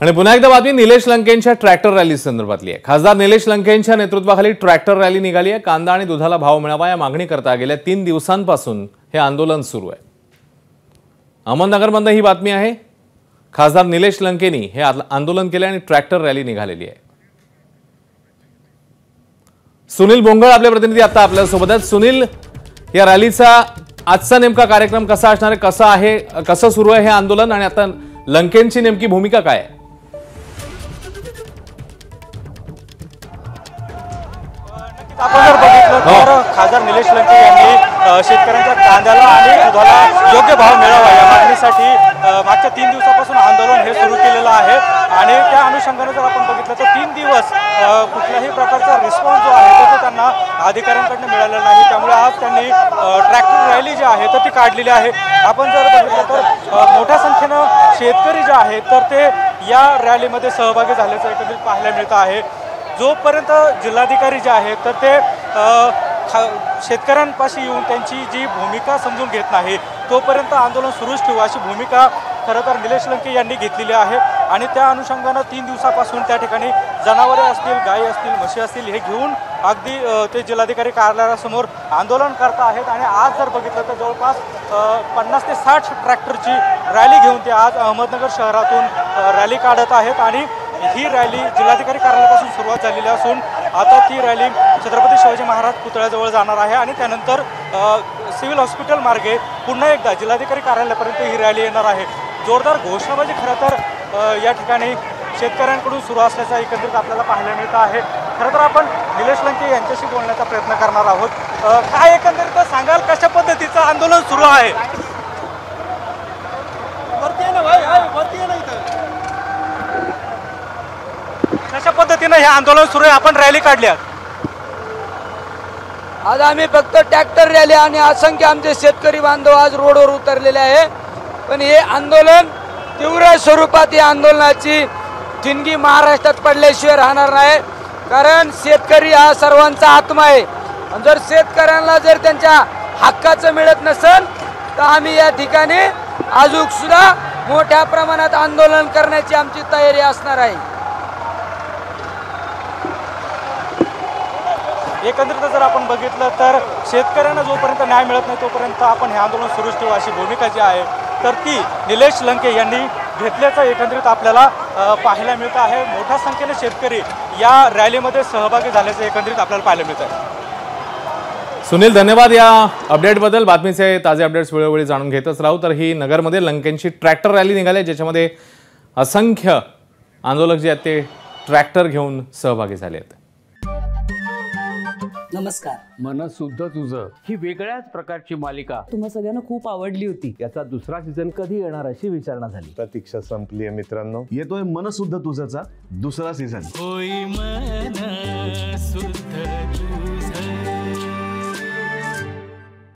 आणि पुन्हा एकदा बातमी निलेश लंकेंच्या ट्रॅक्टर रॅली संदर्भातली आहे। खासदार निलेश लंकेंच्या नेतृत्वाखाली ट्रॅक्टर रॅली निघाली आहे। कांदा आणि दुधाला भाव मिळावा या मागणीकरता गेल्या 3 दिवसांपासून हे आंदोलन सुरू आहे। अहमदनगरमध्ये ही बातमी आहे। खासदार निलेश लंकेंनी हे आंदोलन केले आणि ट्रॅक्टर रॅली निघालेली आहे। सुनील बोंगळ आपले प्रतिनिधी आता आपल्या सोबत आहेत। सुनील, या रॅलीचा आजचा नेमका कार्यक्रम कसा असणार आहे, कसं सुरू आहे हे आंदोलन आणि आता लंकेंची नेमकी भूमिका काय आहे? आपण जर बघितलं तर खासदार निलेश लंके यांनी शेतकऱ्यांच्या कांद्याला आणि दुधाला योग्य भाव मिळावा या मागणीसाठी मागच्या 3 दिवसापासून आंदोलन हे सुरू केलेलं आहे आणि त्या अनुषंगाने जर आपण बघितलं तर 3 दिवस कुठल्याही प्रकारचा रिस्पॉन्स जो आहे तो त्यांना अधिकाऱ्यांकडून मिळालेला नाही। त्यामुळे आज त्यांनी ट्रॅक्टर रॅली जी आहे तर ती काढलेली आहे। आपण जर बघितलं तर मोठ्या संख्येनं शेतकरी जे आहेत तर ते या रॅलीमध्ये सहभागी झाल्याचं एकंदरीत पाहायला मिळतं आहे। जोपर्यंत जिल्हाधिकारी जे आहेत तर ते शेतकऱ्यांपाशी येऊन त्यांची जी भूमिका समजून घेत नाही तोपर्यंत आंदोलन सुरूच ठेवू अशी भूमिका खरं तर निलेश लंके यांनी घेतलेली आहे आणि त्या अनुषंगानं 3 दिवसापासून त्या ठिकाणी जनावरे असतील, गायी असतील, म्हशी असतील हे घेऊन अगदी ते जिल्हाधिकारी कार्यालयासमोर आंदोलन करत आहेत। आणि आज जर बघितलं तर जवळपास 50 ते 60 ट्रॅक्टरची रॅली घेऊन ते आज अहमदनगर शहरातून रॅली काढत आहेत आणि ही रॅली जिल्हाधिकारी कार्यालयापासून सुरुवात झालेली असून आता ती रॅली छत्रपती शिवाजी महाराज पुतळ्याजवळ जाणार आहे आणि त्यानंतर सिव्हिल हॉस्पिटल मार्गे पुन्हा एकदा जिल्हाधिकारी कार्यालयापर्यंत ही रॅली येणार आहे। जोरदार घोषणाबाजी खरं तर या ठिकाणी शेतकऱ्यांकडून सुरू असल्याचं एकंदरीत आपल्याला पाहायला मिळतं आहे। खरं तर आपण निलेश लंके यांच्याशी बोलण्याचा प्रयत्न करणार आहोत। काय एकंदरीत सांगाल, कशा पद्धतीचं आंदोलन सुरू आहे? कशा पद्धतीने हे आंदोलन सुरू आहे? आपण रॅली काढल्या आज आम्ही फक्त ट्रॅक्टर रॅली आणि असंख्य आमचे शेतकरी बांधव आज रोडवर उतरलेले आहे। पण हे आंदोलन तीव्र स्वरूपात या आंदोलनाची ठिणगी महाराष्ट्रात पडल्याशिवाय राहणार नाही, कारण शेतकरी हा सर्वांचा आत्मा आहे। जर शेतकऱ्यांना जर त्यांच्या हक्काचं मिळत नसेल तर आम्ही या ठिकाणी अजून सुद्धा मोठ्या प्रमाणात आंदोलन करण्याची आमची तयारी असणार आहे। एकंदरीत जर आपण बघितलं तर शेतकऱ्यांना जोपर्यंत न्याय मिळत नाही तोपर्यंत आपण हे आंदोलन सुरूच ठेवू अशी भूमिका जी आहे तर ती निलेश लंके यांनी घेतल्याचं एकंदरीत आपल्याला पाहायला मिळतं आहे। मोठ्या संख्येने शेतकरी या रॅलीमध्ये सहभागी झाल्याचं एकंदरीत आपल्याला पाहायला मिळतं आहे। सुनील, धन्यवाद या अपडेटबद्दल। बातमीचे ताजे अपडेट्स वेळोवेळी जाणून घेतच राहू। तर ही नगरमध्ये लंकेंची ट्रॅक्टर रॅली निघाली ज्याच्यामध्ये असंख्य आंदोलक जे आहेत ते ट्रॅक्टर घेऊन सहभागी झाले आहेत। नमस्कार। मनसुद्धा तुझं ही वेगळ्याच प्रकारची मालिका तुम्हा सगळ्यांना खूप आवडली होती। याचा दुसरा सीझन कधी येणार अशी विचारणा झाली। प्रतीक्षा संपली आहे मित्रांनो। येतोय मनसुद्धा तुझाचा दुसरा सीझन।